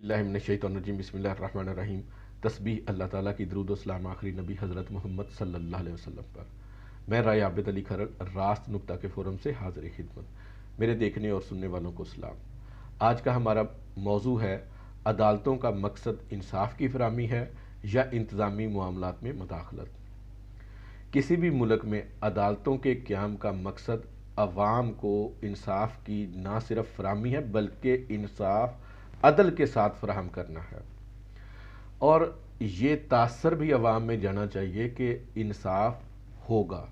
बिस्मिल्लाहिर्रहमानिर्रहीम बिस्मिल्लाहिर्रहमानिर्रहीम। तस्बीह अल्लाह ताला की, दरूद व सलाम आखिरी नबी हज़रत मोहम्मद सल्लल्लाहु अलैहि वसल्लम पर। मैं राय आबिद अली खरड़ रास्त नुक्ता के फ़ोरम से हाज़िर खिदमत। मेरे देखने और सुनने वालों को सलाम। आज का हमारा मौजू है, अदालतों का मकसद इंसाफ की फराहमी है या इंतज़ामी मामलात में मुदाखलत। किसी भी मुल्क में अदालतों के क़याम का मकसद अवाम को इंसाफ की ना सिर्फ फराहमी है बल्कि इंसाफ अदल के साथ फराहम करना है। और ये तासर भी अवाम में जाना चाहिए कि इंसाफ होगा।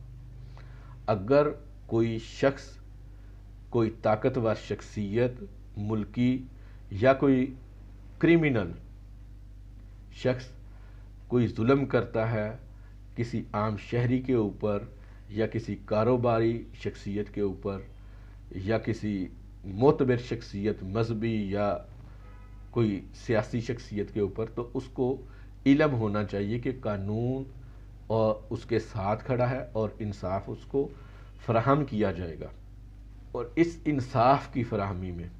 अगर कोई शख्स, कोई ताकतवर शख्सियत, मुल्की या कोई क्रिमिनल शख्स कोई जुल्म करता है किसी आम शहरी के ऊपर या किसी कारोबारी शख्सियत के ऊपर या किसी मोतबर शख्सियत, मजहबी या कोई सियासी शख्सियत के ऊपर, तो उसको इल्म होना चाहिए कि कानून और उसके साथ खड़ा है और इंसाफ उसको फराहम किया जाएगा। और इस इंसाफ की फराहमी में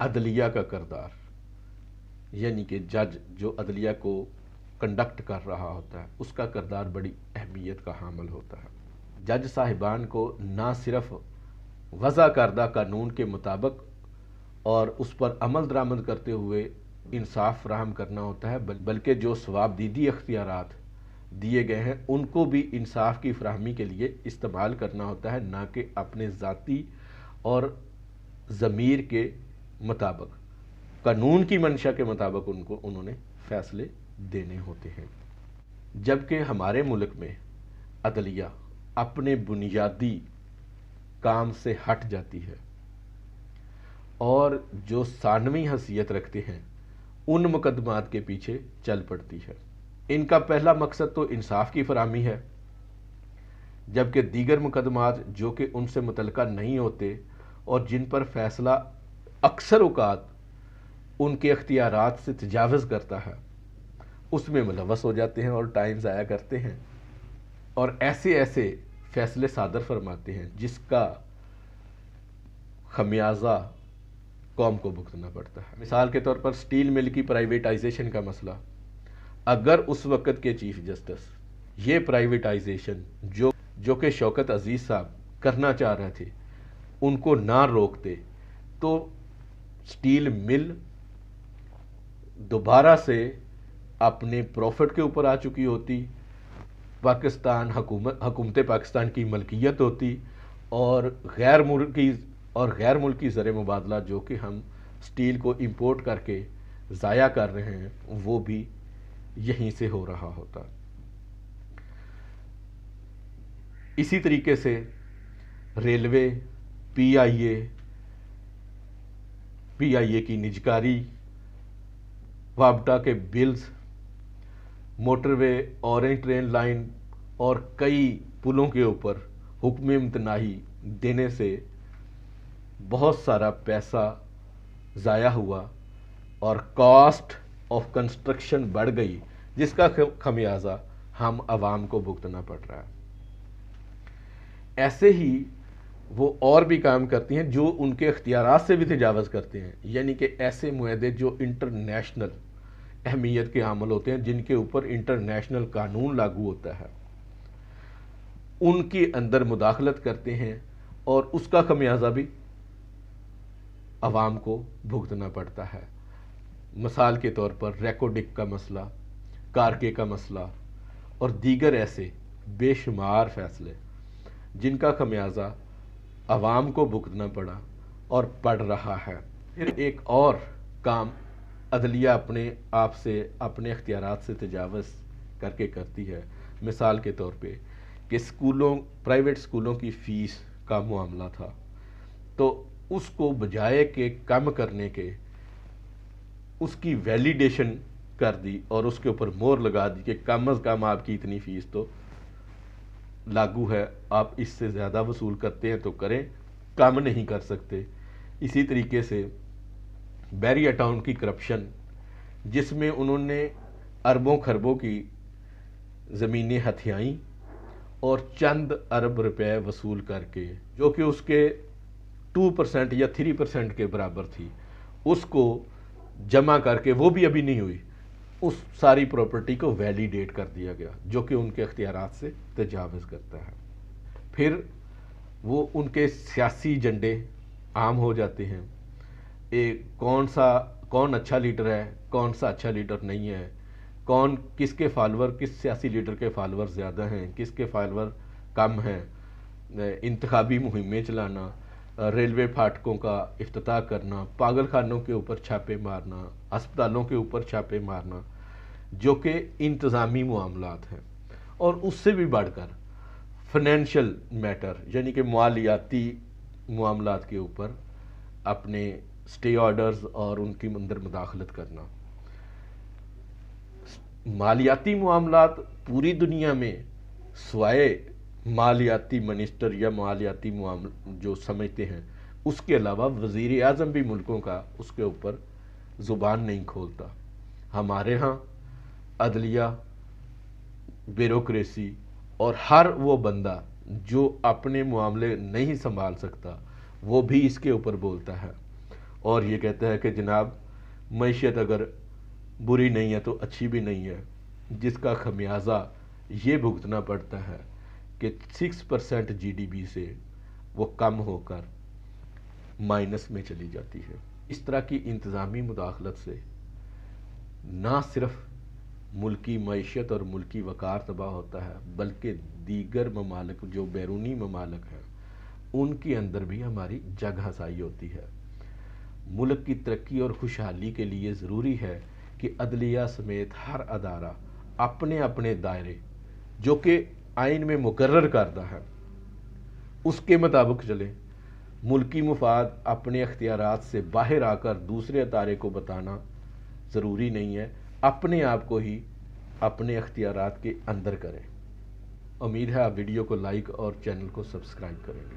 अदलिया का किरदार, यानी कि जज जो अदलिया को कंडक्ट कर रहा होता है, उसका किरदार बड़ी अहमियत का हामिल होता है। जज साहिबान को ना सिर्फ वज़ा करदा कानून के मुताबिक और उस पर अमल दरामद करते हुए इंसाफ फराहम करना होता है, बल्कि जो सवाबदीदी अख्तियारात दिए गए हैं उनको भी इंसाफ की फराहमी के लिए इस्तेमाल करना होता है, ना कि अपने ज़ाती और ज़मीर के मुताबिक, कानून की मंशा के मुताबिक उन्होंने फ़ैसले देने होते हैं। जबकि हमारे मुल्क में अदलिया अपने बुनियादी काम से हट जाती है और जो सानवी हैसियत रखते हैं उन मुकदमात के पीछे चल पड़ती है। इनका पहला मकसद तो इंसाफ की फराहमी है, जबकि दीगर मुकदमात जो कि उनसे मुतल्लिका नहीं होते और जिन पर फैसला अक्सर औकात उनके अख्तियारात से तजावज़ करता है, उसमें मुलव्वस हो जाते हैं और टाइम ज़ाया करते हैं और ऐसे ऐसे फैसले सादर फरमाते हैं जिसका खमियाजा कौम को भुगतना पड़ता है। मिसाल के तौर पर स्टील मिल की प्राइवेटाइजेशन का मसला, अगर उस वक़्त के चीफ जस्टिस ये प्राइवेटाइजेशन जो कि शौकत अजीज़ साहब करना चाह रहे थे उनको ना रोकते, तो स्टील मिल दोबारा से अपने प्रॉफिट के ऊपर आ चुकी होती, पाकिस्तान हुकूमत पाकिस्तान की मलकियत होती और गैर मुल्की ज़र मुबादला जो कि हम स्टील को इंपोर्ट करके ज़ाया कर रहे हैं वो भी यहीं से हो रहा होता। इसी तरीके से रेलवे, पीआईए की निजकारी, वापडा के bills, motorway, orange train line और कई पुलों के ऊपर हुक्म इम्तनाही देने से बहुत सारा पैसा ज़ाया हुआ और कॉस्ट ऑफ कंस्ट्रक्शन बढ़ गई, जिसका खमियाजा हम आवाम को भुगतना पड़ रहा है। ऐसे ही वो और भी काम करती हैं जो उनके इख्तियारात से भी तजावज़ करते हैं, यानी कि ऐसे मुआहदे जो इंटरनेशनल अहमियत के हामिल होते हैं, जिनके ऊपर इंटरनेशनल कानून लागू होता है, उनके अंदर मुदाखलत करते हैं और उसका खमियाजा भी अवाम को भुगतना पड़ता है। मिसाल के तौर पर रेकोडिक का मसला, कारके का मसला और दीगर ऐसे बेशुमार फैसले जिनका खमियाजा अवाम को भुगतना पड़ा और पड़ रहा है। फिर एक और काम अदलिया अपने आप से, अपने इख्तियारात से तजावज़ करके करती है। मिसाल के तौर पे कि प्राइवेट स्कूलों की फ़ीस का मामला था, तो उसको बजाय के कम करने के उसकी वैलिडेशन कर दी और उसके ऊपर मोहर लगा दी कि कम अज़ कम आपकी इतनी फ़ीस तो लागू है, आप इससे ज़्यादा वसूल करते हैं तो करें, कम नहीं कर सकते। इसी तरीके से बैरिया टाउन की करप्शन, जिसमें उन्होंने अरबों खरबों की ज़मीनें हथियाई और चंद अरब रुपए वसूल करके, जो कि उसके 2% या 3% के बराबर थी, उसको जमा करके, वो भी अभी नहीं हुई, उस सारी प्रॉपर्टी को वैलिडेट कर दिया गया, जो कि उनके अख्तियारात से तजावज़ करता है। फिर वो उनके सियासी एजेंडे आम हो जाते हैं। कौन अच्छा लीडर है, कौन सा अच्छा लीडर नहीं है, कौन किसके फॉलोअर, किस सियासी लीडर के फॉलोअर ज़्यादा हैं, किसके फॉलोअर कम हैं, इंतखाबी मुहिमें चलाना, रेलवे फाटकों का इफ्तिताह करना, पागल खानों के ऊपर छापे मारना, अस्पतालों के ऊपर छापे मारना, जो कि इंतज़ामी मामलात हैं। और उससे भी बढ़कर फाइनेंशियल मैटर यानी कि मालियाती मामलात के ऊपर अपने स्टे ऑर्डर्स और उनके अंदर मुदाखलत करना। मालियाती मामलात पूरी दुनिया में स्वाय मालियाती मिनिस्टर या मालियाती जो समझते हैं, उसके अलावा वज़ीर आज़म भी मुल्कों का उसके ऊपर ज़ुबान नहीं खोलता। हमारे यहाँ अदलिया, ब्यूरोक्रेसी और हर वो बंदा जो अपने मामले नहीं संभाल सकता, वो भी इसके ऊपर बोलता है और ये कहता है कि जनाब मईशत अगर बुरी नहीं है तो अच्छी भी नहीं है, जिसका खमियाजा ये भुगतना पड़ता है कि 6% GDP से वो कम होकर माइनस में चली जाती है। इस तरह की इंतज़ामी मुदाखलत से ना सिर्फ मुल्की मईशत और मुल्की वक़ार तबाह होता है, बल्कि दीगर ममालिक जो बैरूनी ममालिक हैं उनके अंदर भी हमारी जग हसाई होती है। मुल्क की तरक्की और खुशहाली के लिए ज़रूरी है कि अदलिया समेत हर अदारा अपने अपने दायरे जो कि आइन में मुकर्रर करदा है उसके मुताबिक चले। मुल्की मुफाद अपने अख्तियारात से बाहर आकर दूसरे अदारे को बताना ज़रूरी नहीं है, अपने आप को ही अपने अख्तियारात के अंदर करें। उम्मीद है आप वीडियो को लाइक और चैनल को सब्सक्राइब करेंगे।